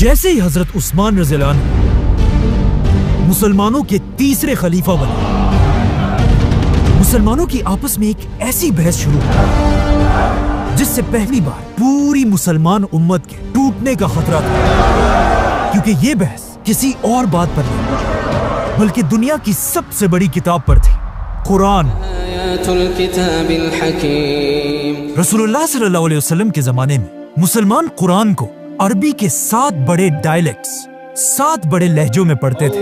جیسے ہی حضرت عثمان رضی اللہ عنہ مسلمانوں کے تیسرے خلیفہ بنے، مسلمانوں کی آپس میں ایک ایسی بحث شروع ہوئی جس سے پہلی بار پوری مسلمان امت کے ٹوٹنے کا خطرہ تھا، کیونکہ یہ بحث کسی اور بات پر نہیں بلکہ دنیا کی سب سے بڑی کتاب پر تھی، قرآن۔ رسول اللہ صلی اللہ علیہ وسلم کے زمانے میں مسلمان قرآن کو عربی کے 7 بڑے ڈائلیکٹس، 7 بڑے لہجوں میں پڑھتے تھے،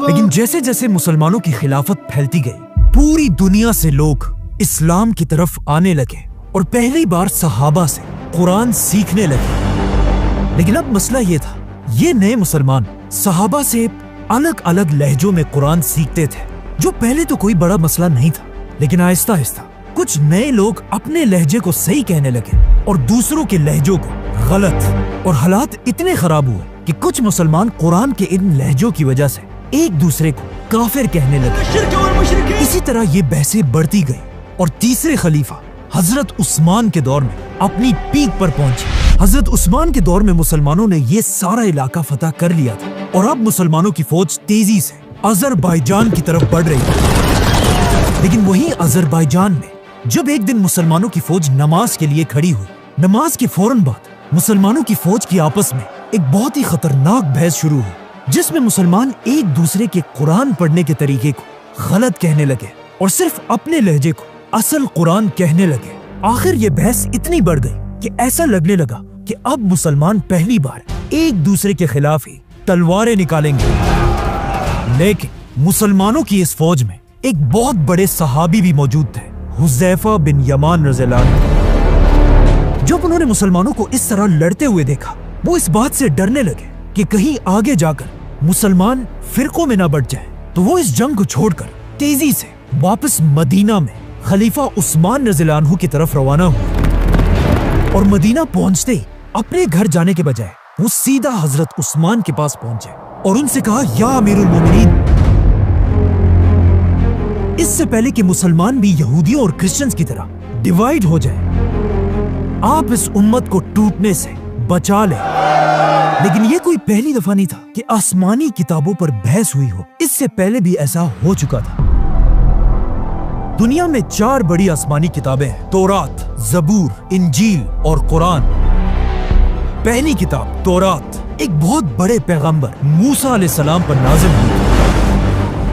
لیکن جیسے جیسے مسلمانوں کی خلافت پھیلتی گئی پوری دنیا سے لوگ اسلام کی طرف آنے لگے اور پہلی بار صحابہ سے قرآن سیکھنے لگے۔ لیکن اب مسئلہ یہ تھا، یہ نئے مسلمان صحابہ سے الگ الگ لہجوں میں قرآن سیکھتے تھے، جو پہلے تو کوئی بڑا مسئلہ نہیں تھا، لیکن آہستہ آہستہ کچھ نئے لوگ اپنے لہجے کو صحیح کہنے لگے اور دوسروں کے لہجوں کو غلط، اور حالات اتنے خراب ہوئے کہ کچھ مسلمان قرآن کے ان لہجوں کی وجہ سے ایک دوسرے کو کافر کہنے لگے۔ اسی طرح یہ بحثیں بڑھتی گئی اور تیسرے خلیفہ حضرت عثمان کے دور میں اپنی پیک پر پہنچی۔ حضرت عثمان کے دور میں مسلمانوں نے یہ سارا علاقہ فتح کر لیا تھا اور اب مسلمانوں کی فوج تیزی سے آذربائیجان کی طرف بڑھ رہی تھی۔ لیکن وہیں آذربائیجان میں جب ایک دن مسلمانوں کی فوج نماز کے لیے کھڑی ہوئی، نماز کے فوراً بعد مسلمانوں کی فوج کی آپس میں ایک بہت ہی خطرناک بحث شروع ہوئی، جس میں مسلمان ایک دوسرے کے قرآن پڑھنے کے طریقے کو غلط کہنے لگے اور صرف اپنے لہجے کو اصل قرآن کہنے لگے۔ آخر یہ بحث اتنی بڑھ گئی کہ ایسا لگنے لگا کہ اب مسلمان پہلی بار ایک دوسرے کے خلاف ہی تلواریں نکالیں گے۔ لیکن مسلمانوں کی اس فوج میں ایک بہت بڑے صحابی بھی موجود تھے، حذیفہ بن یمان رضی اللہ عنہ۔ جب انہوں نے مسلمانوں کو اس طرح لڑتے ہوئے دیکھا، وہ اس بات سے ڈرنے لگے کہ کہیں آگے جا کر مسلمان فرقوں میں نہ بٹ جائیں، تو وہ اس جنگ کو چھوڑ کر تیزی سے واپس مدینہ میں خلیفہ عثمان رضی اللہ عنہ کی طرف روانہ ہوئے، اور مدینہ پہنچتے ہی اپنے گھر جانے کے بجائے وہ سیدھا حضرت عثمان کے پاس پہنچے اور ان سے کہا، یا امیر المومنین، اس سے پہلے کہ مسلمان بھی یہودیوں اور کرسچنز کی طرح ڈیوائیڈ ہو جائیں، آپ اس امت کو ٹوٹنے سے بچا لیں۔ لیکن یہ کوئی پہلی دفعہ نہیں تھا کہ آسمانی کتابوں پر بحث ہوئی ہو، اس سے پہلے بھی ایسا ہو چکا تھا۔ دنیا میں 4 بڑی آسمانی کتابیں ہیں، تورات، زبور، انجیل اور قرآن۔ پہلی کتاب تورات ایک بہت بڑے پیغمبر موسیٰ علیہ السلام پر نازل ہوئی۔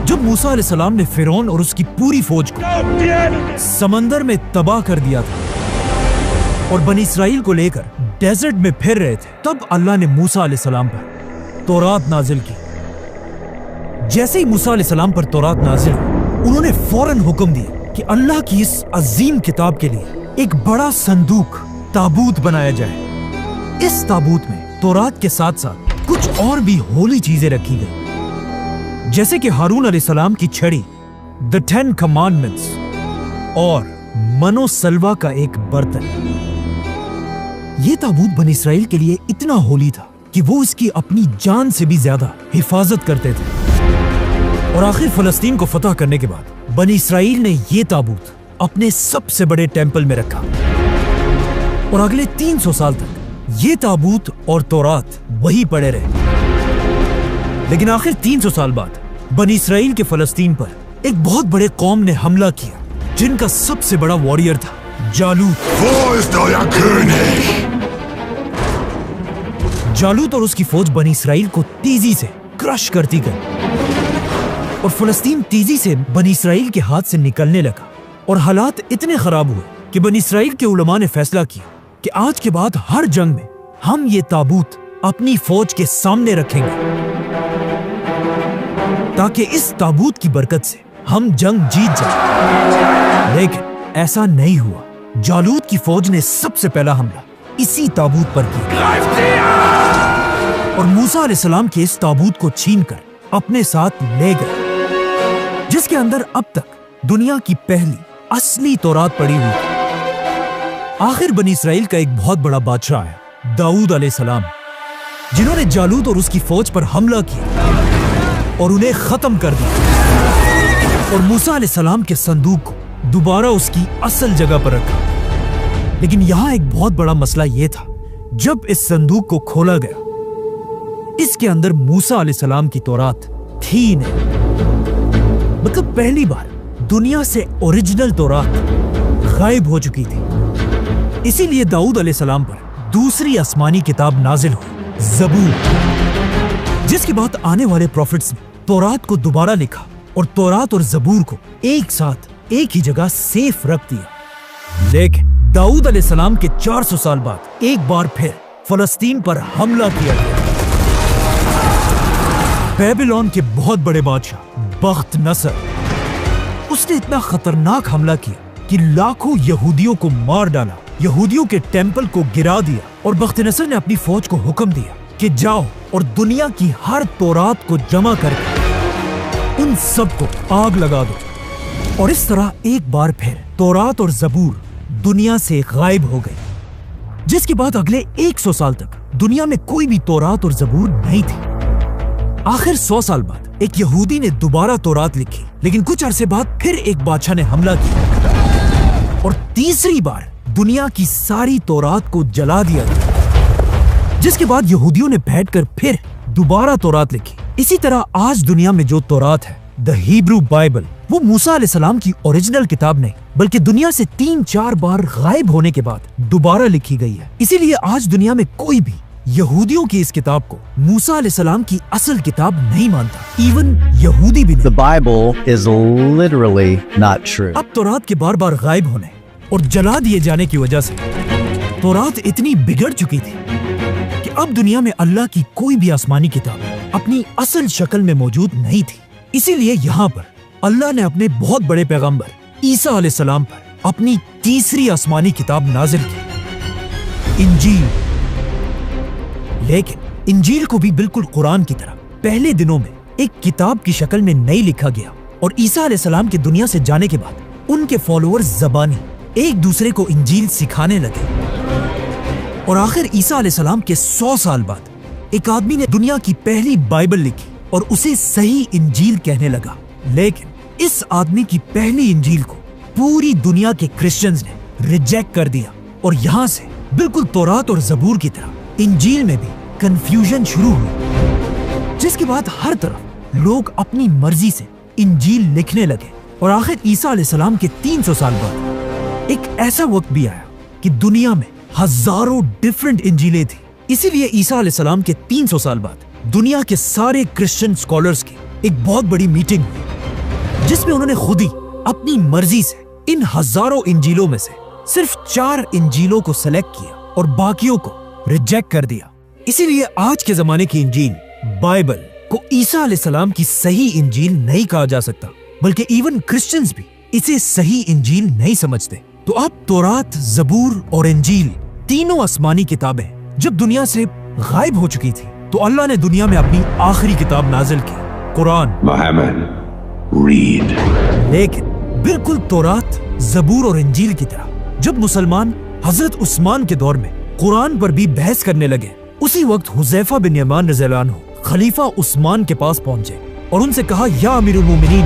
جب موسیٰ علیہ السلام نے فرعون اور اس کی پوری فوج کو سمندر میں تباہ کر دیا تھا اور بنی اسرائیل کو لے کر ڈیزرٹ میں پھر رہے تھے، تب اللہ نے موسیٰ علیہ السلام پر تورات نازل کی۔ جیسے ہی موسیٰ علیہ السلام پر تورات نازل ہوئی، انہوں نے فوراً حکم دیا کہ اللہ کی اس عظیم کتاب کے لیے ایک بڑا صندوق، تابوت بنایا جائے۔ اس تابوت میں تورات کے ساتھ ساتھ کچھ اور بھی ہولی چیزیں رکھی گئی، جیسے کہ ہارون علیہ السلام کی چھڑی، The 10 Commandments اور من و سلوہ کا ایک برتن۔ یہ تابوت بنی اسرائیل کے لیے اتنا ہولی تھا کہ وہ اس کی اپنی جان سے بھی زیادہ حفاظت کرتے تھے۔ اور آخر فلسطین کو فتح کرنے کے بعد بنی اسرائیل نے یہ تابوت اپنے سب سے بڑے ٹیمپل میں رکھا، اور اگلے 300 سال تک یہ تابوت اور تورات وہی پڑے رہے۔ لیکن آخر 300 سال بعد بنی اسرائیل کے فلسطین پر ایک بہت بڑے قوم نے حملہ کیا، جن کا سب سے بڑا واریر تھا جالوت۔ جالوت اور اس کی فوج بنی اسرائیل کو تیزی سے کرش کرتی گئی، اور فلسطین تیزی سے بنی اسرائیل کے ہاتھ سے نکلنے لگا، اور حالات اتنے خراب ہوئے کہ بنی اسرائیل کے علماء نے فیصلہ کیا کہ آج کے بعد ہر جنگ میں ہم یہ تابوت اپنی فوج کے سامنے رکھیں گے، تاکہ اس تابوت کی برکت سے ہم جنگ جیت جائیں۔ لیکن ایسا نہیں ہوا۔ جالوت کی فوج نے سب سے پہلا حملہ اسی تابوت پر کیا، اور موسیٰ علیہ السلام کے اس تابوت کو چھین کر اپنے ساتھ لے گئے، جس کے اندر اب تک دنیا کی پہلی اصلی تورات پڑی ہوئی تھی۔ آخر بنی اسرائیل کا ایک بہت بڑا بادشاہ ہے، داؤد علیہ السلام، جنہوں نے جالوت اور اس کی فوج پر حملہ کیا اور انہیں ختم کر دیا، اور موسیٰ علیہ السلام کے صندوق کو دوبارہ اس کی اصل جگہ پر رکھا۔ لیکن یہاں ایک بہت بڑا مسئلہ یہ تھا جب اس صندوق کو کھولا گیا اس کے اندر موسیٰ علیہ السلام کی تورات تھی نہیں، مطلب پہلی بار دنیا سے اوریجنل تورات غائب ہو چکی تھی۔ اسی لیے داؤد علیہ السلام پر دوسری آسمانی کتاب نازل ہوئی، زبور، جس کے بعد آنے والے پروفٹس نے تورات کو دوبارہ لکھا اور تورات اور زبور کو ایک ساتھ ایک ہی جگہ سیف رکھ دیا۔ لیکن داؤد علیہ السلام کے 400 سال بعد ایک بار پھر فلسطین پر حملہ کیا گیا۔ بیبیلون کے بہت بڑے بادشاہ بخت نصر، اس نے اتنا خطرناک حملہ کیا کہ لاکھوں یہودیوں کو مار ڈالا، یہودیوں کے ٹیمپل کو گرا دیا، اور بخت نصر نے اپنی فوج کو حکم دیا کہ جاؤ اور دنیا کی ہر تورات کو جمع کر کے ان سب کو آگ لگا دو۔ اور اس طرح ایک بار پھر تورات اور زبور دنیا سے غائب ہو گئی، جس کے بعد اگلے 100 سال تک دنیا میں کوئی بھی تورات اور زبور نہیں تھی۔ آخر 100 سال بعد ایک یہودی نے دوبارہ تورات لکھی، لیکن کچھ عرصے بعد پھر ایک بادشاہ نے حملہ کیا اور تیسری بار دنیا کی ساری تورات کو جلا دیا گیا، جس کے بعد یہودیوں نے بیٹھ کر پھر دوبارہ تورات لکھی۔ اسی طرح آج دنیا میں جو تورات ہے، دا ہیبرو بائبل، وہ موسیٰ علیہ السلام کی اوریجنل کتاب نہیں بلکہ دنیا سے 3-4 بار غائب ہونے کے بعد دوبارہ لکھی گئی ہے۔ اسی لیے آج دنیا میں کوئی بھی یہودیوں کی اس کتاب کو موسیٰ علیہ السلام کی اصل کتاب نہیں مانتا، ایون یہودی بھی نہیں۔ The Bible is literally not true. اب تورات کے بار بار غائب ہونے اور جلا دیے جانے کی وجہ سے تورات اتنی بگڑ چکی تھی کہ اب دنیا میں اللہ کی کوئی بھی آسمانی کتاب اپنی اصل شکل میں موجود نہیں تھی۔ اسی لیے یہاں پر اللہ نے اپنے بہت بڑے پیغمبر عیسیٰ علیہ السلام پر اپنی تیسری آسمانی کتاب نازل کی، انجیل۔ لیکن انجیل کو بھی بالکل قرآن کی طرح پہلے دنوں میں ایک کتاب کی شکل میں نہیں لکھا گیا، اور عیسیٰ علیہ السلام کے دنیا سے جانے کے بعد ان کے فالوورز زبانی ایک دوسرے کو انجیل سکھانے لگے، اور آخر عیسیٰ علیہ السلام کے 100 سال بعد ایک آدمی نے دنیا کی پہلی بائبل لکھی اور اسے صحیح انجیل کہنے لگا۔ لیکن اس آدمی کی پہلی انجیل کو پوری دنیا کے کرسچنز نے ریجیکٹ کر دیا، اور یہاں سے بالکل تورات اور زبور کی طرح انجیل میں بھی کنفیوژن شروع ہوئی، جس کے بعد ہر طرف لوگ اپنی مرضی سے انجیل لکھنے لگے، اور آخر عیسیٰ علیہ السلام کے 300 سال بعد ایک ایسا وقت بھی آیا کہ دنیا میں ہزاروں ڈیفرنٹ انجیلیں تھیں۔ اسی لیے عیسیٰ علیہ السلام کے 300 سال بعد دنیا کے سارے کرسچن سکولرز کی ایک بہت بڑی میٹنگ ہوئی، جس میں انہوں نے خود ہی اپنی مرضی سے ان ہزاروں انجیلوں میں سے صرف 4 انجیلوں کو سلیکٹ کیا اور باقیوں کو ریجیکٹ کر دیا۔ اسی لیے آج کے زمانے کی انجیل بائبل کو عیسیٰ علیہ السلام کی صحیح انجیل نہیں کہا جا سکتا، بلکہ ایون کرسچنز بھی اسے صحیح انجیل نہیں سمجھتے۔ تو اب تورات، زبور اور انجیل تینوں آسمانی کتابیں جب دنیا سے غائب ہو چکی تھی تو اللہ نے دنیا میں اپنی آخری کتاب نازل کی، قرآن۔ Muhammad, read. لیکن بالکل تورات، زبور اور انجیل کی طرح جب مسلمان حضرت عثمان کے دور میں قرآن پر بھی بحث کرنے لگے، اسی وقت حذیفہ بن یمان رضی اللہ عنہ خلیفہ عثمان کے پاس پہنچے اور ان سے کہا، یا امیر المومنین،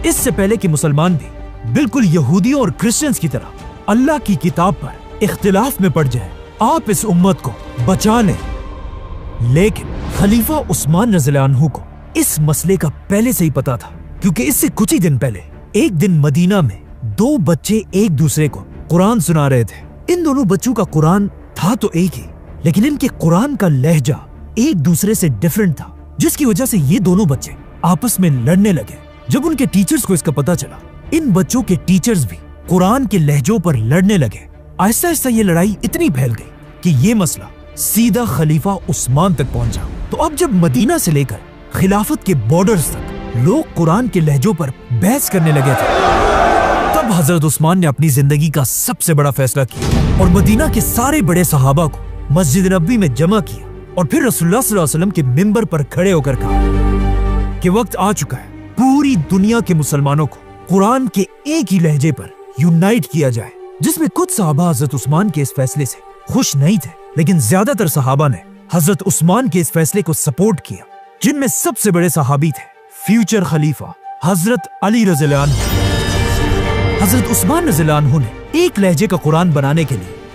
اس سے پہلے کہ مسلمان بھی بالکل یہودیوں اور کرسچنز کی طرح اللہ کی کتاب پر اختلاف میں پڑ جائے، آپ اس امت کو بچا لیں۔ لیکن خلیفہ عثمان رضی اللہ عنہ کو اس مسئلے کا پہلے سے ہی پتا تھا، کیونکہ اس سے کچھ ہی دن پہلے ایک دن مدینہ میں 2 بچے ایک دوسرے کو قرآن سنا رہے تھے۔ ان دونوں بچوں کا قرآن تھا تو ایک ہی، لیکن ان کے قرآن کا لہجہ ایک دوسرے سے ڈیفرنٹ تھا، جس کی وجہ سے یہ دونوں بچے آپس میں لڑنے لگے۔ جب ان کے ٹیچرز کو اس کا پتا چلا، ان بچوں کے ٹیچرز بھی قرآن کے لہجوں پر لڑنے لگے۔ آہستہ آہستہ یہ لڑائی اتنی پھیل گئی کہ یہ مسئلہ سیدھا خلیفہ عثمان تک پہنچا۔ تو اب جب مدینہ سے لے کر خلافت کے بارڈرز تک لوگ قرآن کے لہجوں پر بحث کرنے لگے تھے، تب حضرت عثمان نے اپنی زندگی کا سب سے بڑا فیصلہ کیا اور مدینہ کے سارے بڑے صحابہ کو مسجد نبوی میں جمع کیا، اور پھر رسول اللہ صلی اللہ علیہ وسلم کے منبر پر کھڑے ہو کر کہا کہ وقت آ چکا ہے پوری دنیا کے مسلمانوں کو قرآن کے ایک ہی لہجے پر یونائٹ کیا جائے۔ جس میں کچھ صحابہ حضرت عثمان کے اس فیصلے سے خوش نہیں تھے، لیکن زیادہ تر صحابہ نے حضرت عثمان کے اس فیصلے کو سپورٹ کیا، جن میں سب سے بڑے صحابی تھے فیوچر خلیفہ حضرت علی رضی اللہ عنہ۔ حضرت عثمان رضی اللہ عنہ نے ایک لہجے کا قرآن بنانے کے لیے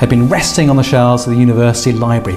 had been resting on the shelves of the university library